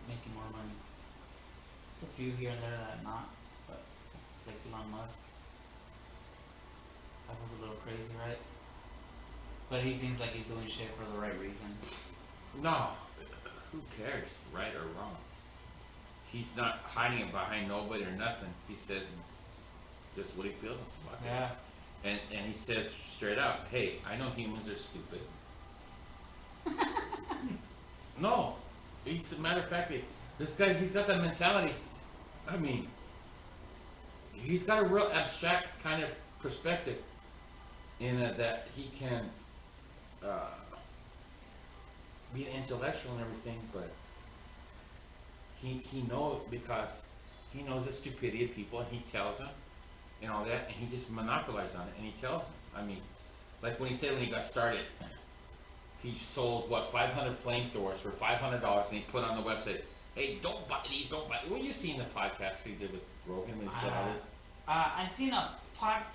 making more money. There's a few here and there that are not, but like Elon Musk, that was a little crazy, right? But he seems like he's doing shit for the right reasons. No, who cares, right or wrong? He's not hiding it behind nobody or nothing. He says just what he feels about it. Yeah. And he says straight out, hey, I know humans are stupid. No, he's a matter of fact, this guy, he's got that mentality. I mean, he's got a real abstract kind of perspective in that he can be an intellectual and everything, but he knows, because he knows the stupidity of people, and he tells them and all that, and he just monopolizes on it, and he tells them. I mean, like when he said when he got started, he sold, 500 flamethrowers for $500, and he put on the website, hey, don't buy these, don't buy. Well, you seen the podcast he did with Rogan when he said all this? I seen a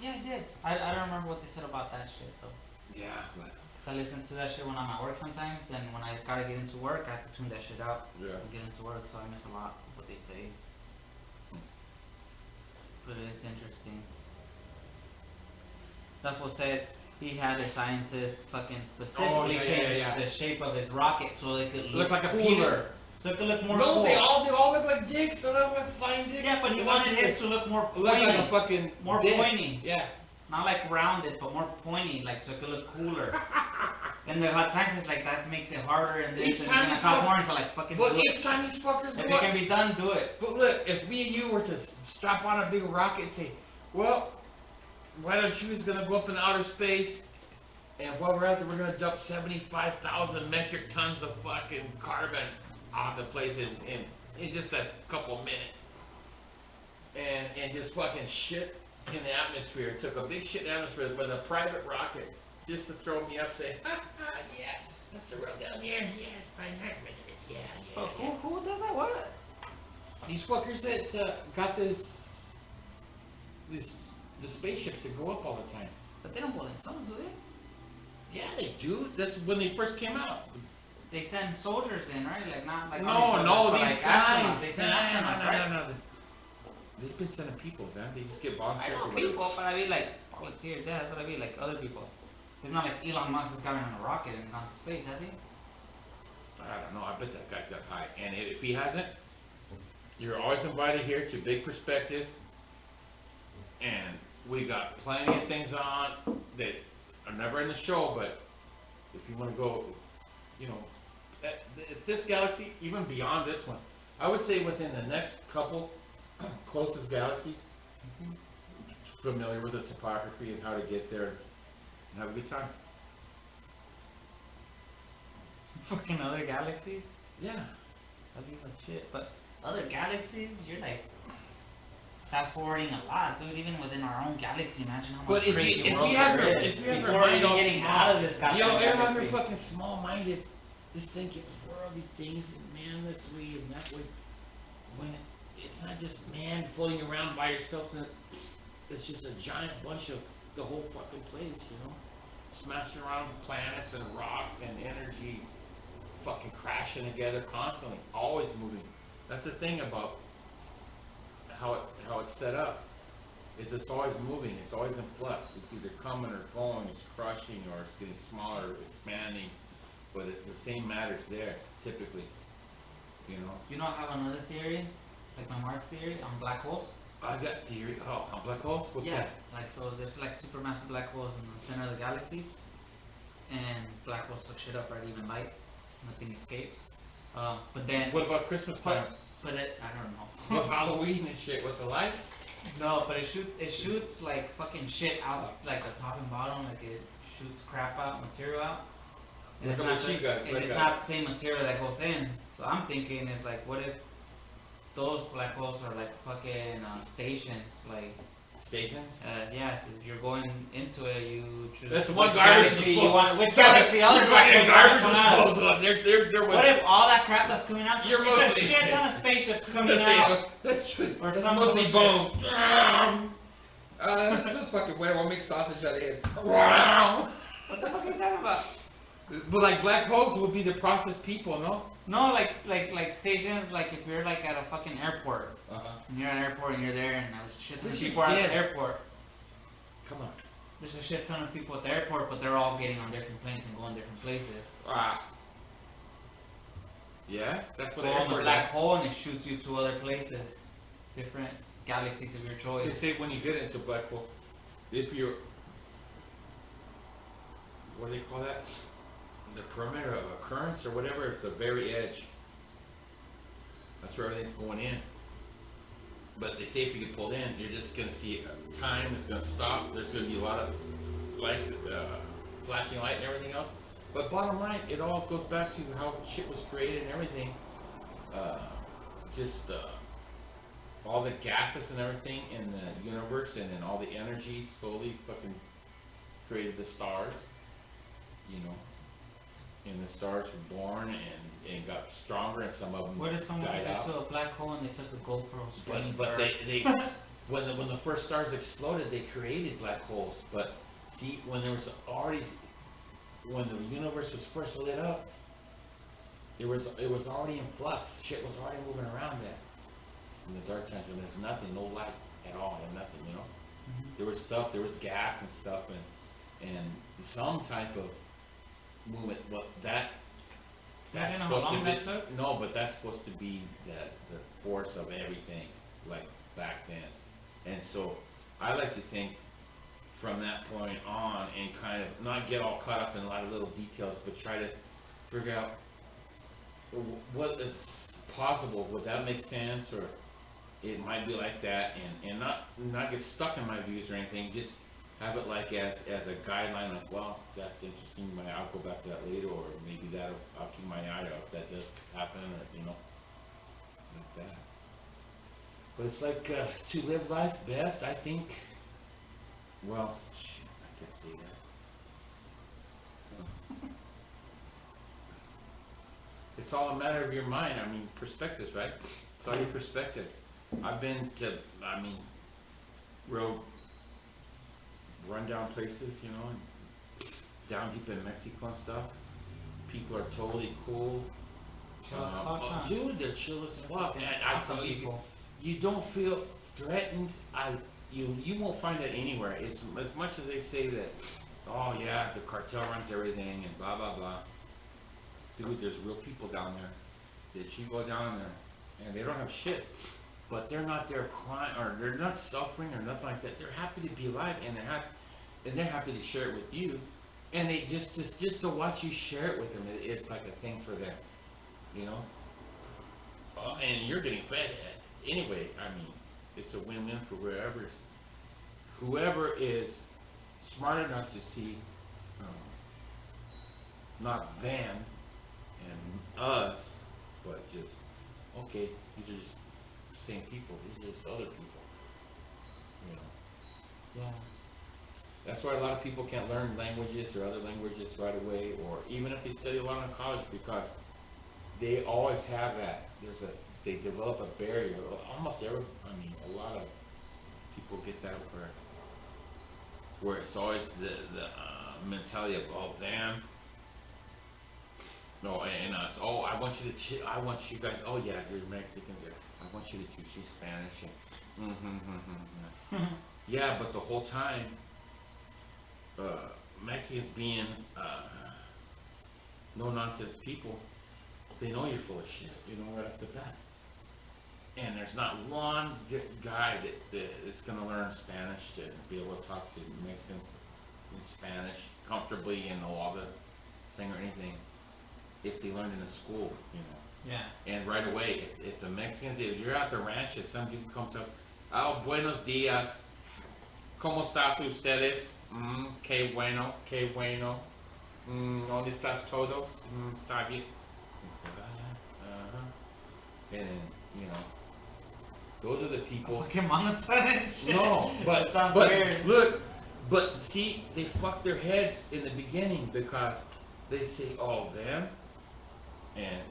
yeah, I did. I don't remember what they said about that shit, though. Yeah, but... Cause I listen to that shit when I'm at work sometimes, and when I gotta get into work, I have to tune that shit out. Yeah. And get into work, so I miss a lot of what they say. But it is interesting. That fool said he had a scientist fucking specifically change the shape of his rocket so it could look like a cooler. penis. So it could look more No, cool. they all look like dicks. They look like flying dicks. Yeah, but he wanted his to look more pointy. Look like a fucking more dick. pointy. Yeah. Not like rounded, but more pointy, like so it could look cooler. And the hot scientists like that makes it harder, and this and it's gonna cost more. So like fucking. But each time these fuckers. If it can be done, do it. But look, if me and you were to strap on a big rocket and say, well, why don't you is gonna go up in outer space, and while we're out there, we're gonna dump 75,000 metric tons of fucking carbon on the place in just a couple minutes, and just fucking shit in the atmosphere. Took a big shit in the atmosphere with a private rocket just to throw me up, say, yeah, that's the road down there. Yeah, it's 500 minutes. Yeah. But who does that? What? These fuckers that got the spaceships that go up all the time. But they don't blow themselves, do they? Yeah, they do. That's when they first came out. They send soldiers in, right? Like not like these guys. They send astronauts, right? No. They've been sending people, man. They just get bombs. I know people, but I mean like volunteers. Yeah, that's what I mean. Like other people. It's not like Elon Musk has gotten on a rocket and gone to space, has he? I don't know. I bet that guy's got high. And if he hasn't, you're always invited here to Big Perspective. And we got plenty of things on that are never in the show, but if you want to go, you know, this galaxy, even beyond this one, I would say within the next couple closest galaxies, familiar with the topography and how to get there and have a good time. Fucking other galaxies? Yeah. I think that's shit. But other galaxies, you're like fast forwarding a lot, dude. Even within our own galaxy, imagine how much crazy world there is. If you have your before mind even all getting small, out of this goddamn everyone galaxy. you're fucking small-minded, just thinking worldly things and man this way and that way. When it's not just man floating around by yourself, it's just a giant bunch of the whole fucking place, you know, smashing around planets and rocks and energy, fucking crashing together constantly, always moving. That's the thing about how it's set up, is it's always moving, it's always in flux. It's either coming or going, it's crushing or it's getting smaller, expanding, but the same matter's there, typically, you know. You know, I have another theory, like my Mars theory on black holes. I got theory, on black holes? What's that? Like so there's like supermassive black holes in the center of the galaxies, and black holes suck shit up, right? Even light, nothing escapes. But then What about Christmas time? But I don't know. With Halloween and shit, with the light? No, but it shoots like fucking shit out, like the top and bottom, like it shoots crap out, material out. And Like it's a not machine gun. and it's not the same material that goes in. So I'm thinking is like, what if those black holes are like fucking stations, like Stations? yes, if you're going into it, you choose That's which one garbage galaxy you disposal. want, which galaxy other black holes garbage come out. disposal. They're What if all that crap that's coming out, You're it's a mostly- shit ton of spaceships coming out? That's true. Or That's some mostly bullshit. bone. Fucking way, we'll make sausage out of it. Wow. What the fuck are you talking about? But like black holes would be the processed people, no? No, like stations, like if you're like at a fucking airport, and you're at an airport and you're there, and there's shit ton of people at the airport. Come on. There's a shit ton of people at the airport, but they're all getting on different planes and going different places. Yeah, that's what go on a black hole and it shoots you to other places, different galaxies of your choice. They say when you get into a black hole, if you're, what do they call that? The perimeter of occurrence or whatever, it's the very edge. That's where everything's going in. But they say if you get pulled in, you're just gonna see time is gonna stop. There's gonna be a lot of lights, flashing light and everything else. But bottom line, it all goes back to how shit was created and everything. All the gases and everything in the universe, and then all the energy slowly fucking created the stars. You know, and the stars were born and got stronger, and some of them what if someone died got out. to a black hole and they took a GoPro screen? But they when the first stars exploded, they created black holes. But see, when the universe was first lit up, it was already in flux. Shit was already moving around there. In the dark times when there's nothing, no light at all, and nothing, you know. There was stuff, there was gas and stuff, and some type of movement. Well, that's supposed to be, no, but that's supposed to be the force of everything, like back then. And so I like to think from that point on and kind of not get all caught up in a lot of little details, but try to figure out what is possible. Would that make sense? Or it might be like that, and not get stuck in my views or anything, just have it like as a guideline, like, well, that's interesting, I'll go back to that later, or maybe I'll keep my eye out if that does happen, or, you know, like that. But it's like, to live life best, I think, well, shit, I can't say that. It's all a matter of your mind, I mean, perspectives, right? It's all your perspective. I've been to, real rundown places, you know, and down deep in Mexico and stuff. People are totally cool. Chill as fuck, huh? Dude, they're chill as fuck. And I tell you, you don't feel threatened. You won't find that anywhere. It's as much as they say that, oh yeah, the cartel runs everything and blah blah blah. Dude, there's real people down there that you go down there and they don't have shit. But they're not there crying, or they're not suffering, or nothing like that. They're happy to be alive, and they're happy to share it with you. And they just to watch you share it with them, it's like a thing for them, you know. And you're getting fed anyway. I mean, it's a win-win for whoever is smart enough to see, not them and us, but just okay. These are just same people, these are just other people, you know. Yeah. That's why a lot of people can't learn languages or other languages right away, or even if they study a lot in college, because they always have that. They develop a barrier. Almost a lot of people get that where it's always the mentality of, oh, them. No, and us. Oh, I want you guys. Oh yeah, you're Mexican. I want you to teach you Spanish. Yeah, but the whole time, Mexicans being no nonsense people, they know you're full of shit. You know, right off the bat. And there's not one guy that is gonna learn Spanish to be able to talk to Mexicans in Spanish comfortably and know all the thing or anything, if they learned in a school, you know. Yeah. And right away, if the Mexicans, if you're at the ranch, if some dude comes up, oh, buenos dias, ¿cómo estás ustedes? Qué bueno, qué bueno. ¿Dónde estás todos? Está bien. And then, you know, those are the people. Fucking monotone shit. No, but weird. Look, but see, they fuck their heads in the beginning because they say, oh, them and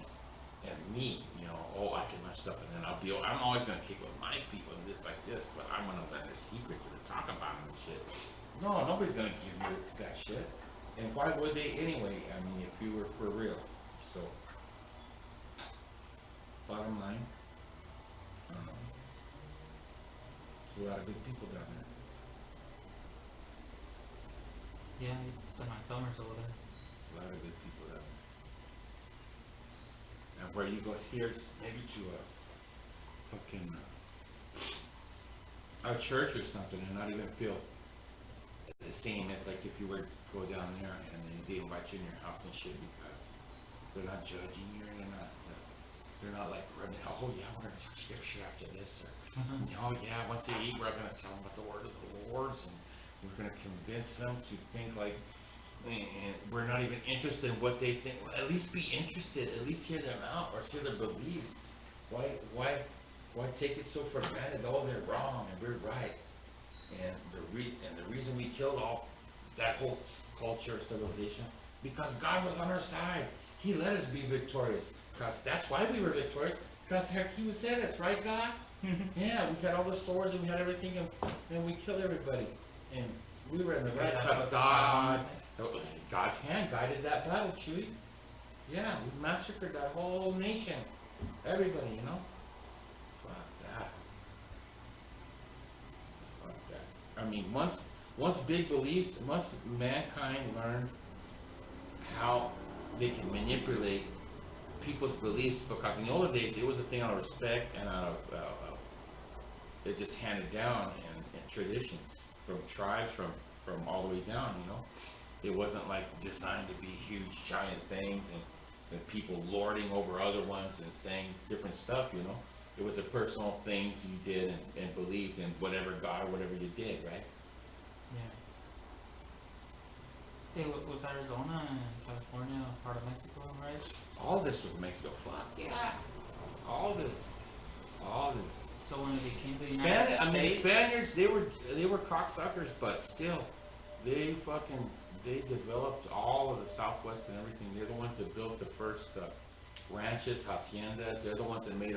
me, you know, oh, I can learn stuff, and then I'm always gonna kick with my people and this like this, but I'm gonna learn their secrets and talk about them and shit. No, nobody's gonna give you that shit. And why would they anyway? I mean, if you were for real. So, bottom line, there's a lot of good people down there. Yeah, I used to spend my summers over there. A lot of good people down there. And where you go here is maybe to a fucking a church or something and not even feel the same as like if you were to go down there and then they invite you in your house and shit because they're not judging you and they're not like running, oh yeah, we're gonna talk scripture after this, or oh yeah, once they eat we're gonna tell them about the word of the Lord and we're gonna convince them to think like, and we're not even interested in what they think. Well, at least be interested, at least hear them out or hear their beliefs. Why take it so for granted? Oh, they're wrong and we're right. And the reason we killed all that whole culture, civilization, because God was on our side. He let us be victorious. Because that's why we were victorious. Because He was in us, right, God? Yeah, we had all the swords and we had everything, and we killed everybody. And we were in the right because God's hand guided that battle, Chuy. Yeah, we massacred that whole nation. Everybody, you know? I mean, once big beliefs, once mankind learned how they can manipulate people's beliefs, because in the older days it was a thing out of respect and out of it's just handed down and traditions from tribes from all the way down, you know. It wasn't like designed to be huge giant things and people lording over other ones and saying different stuff, you know. It was a personal things you did and believed in whatever God or whatever you did, right? Yeah. Hey, was Arizona and California part of Mexico, right? All this was Mexico. Fuck yeah. All this. So when it became the United States, I mean, the Spaniards, they were cocksuckers, but still, they developed all of the Southwest and everything. They're the ones that built the first ranches, haciendas. They're the ones that made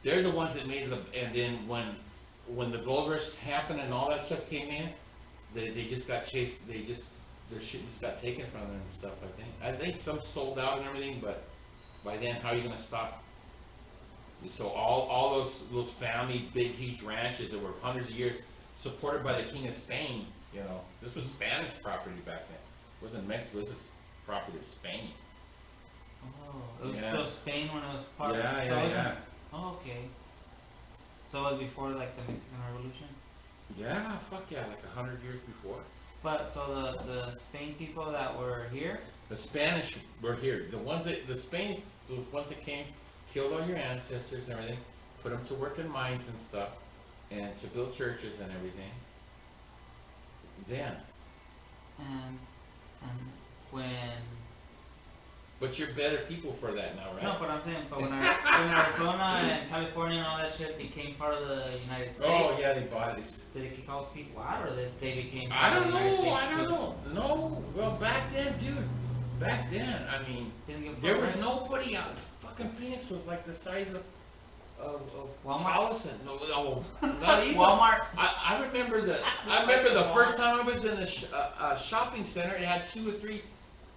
and then when the gold rush happened and all that stuff came in, they just got chased. Their shit just got taken from them and stuff. I think some sold out and everything, but by then, how are you gonna stop? So all those family big huge ranches that were hundreds of years supported by the King of Spain. You know, this was Spanish property back then. It wasn't Mexico. This is property of Spain. Oh, it was still Spain when it was part of it. Yeah. Oh, okay. So it was before like the Mexican Revolution? Yeah, fuck yeah, like 100 years before. But so the Spain people that were here? The Spanish were here. The ones that came, killed all your ancestors and everything, put them to work in mines and stuff, and to build churches and everything. Then. And when. But you're better people for that now, right? No, but I'm saying, but when Arizona and California and all that shit became part of the United States. Oh yeah, they bought it. Did it kick all those people out, or did they became part of the United States? I don't know. No, well back then, dude. Back then, I mean, there was nobody out. Fucking Phoenix was like the size of Walmart. Towson. No, not even. Walmart. I remember the first time I was in the shopping center. It had 2 or 3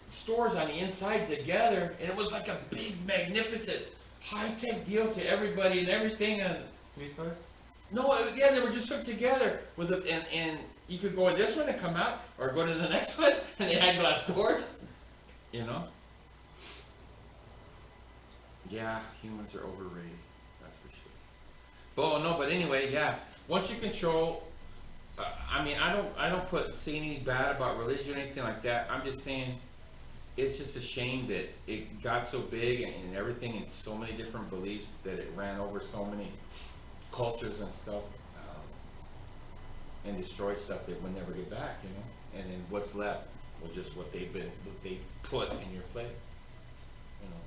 stores on the inside together, and it was like a big, magnificent, high-tech deal to everybody and everything. 3 stores? No, yeah, they were just hooked together with and you could go in this one and come out, or go to the next one, and they had glass doors. You know? Yeah, humans are overrated. That's for sure. But anyway, yeah. Once you control, I mean, I don't say anything bad about religion or anything like that. I'm just saying, it's just a shame that it got so big and everything, and so many different beliefs that it ran over so many cultures and stuff, and destroyed stuff that would never get back, you know. And then what's left was just what they put in your place, you know.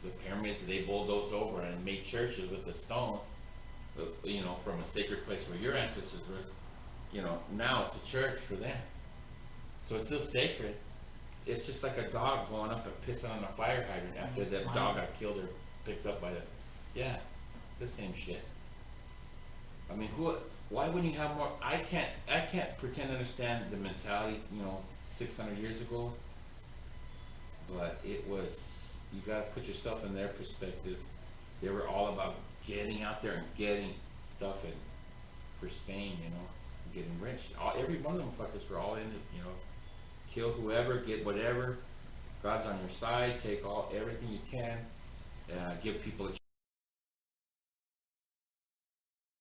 The pyramids, they bulldozed over and made churches with the stones, you know, from a sacred place where your ancestors were. You know, now it's a church for them, so it's still sacred. It's just like a dog going up and pissing on a fire hydrant after that dog got killed or picked up by the same shit. I mean, why wouldn't you have more? I can't pretend to understand the mentality, you know, 600 years ago, but it was, you gotta put yourself in their perspective. They were all about getting out there and getting stuff and for Spain, you know, getting rich. Every one of them fuckers were all in it, you know, kill whoever, get whatever, God's on your side, take everything you can, give people a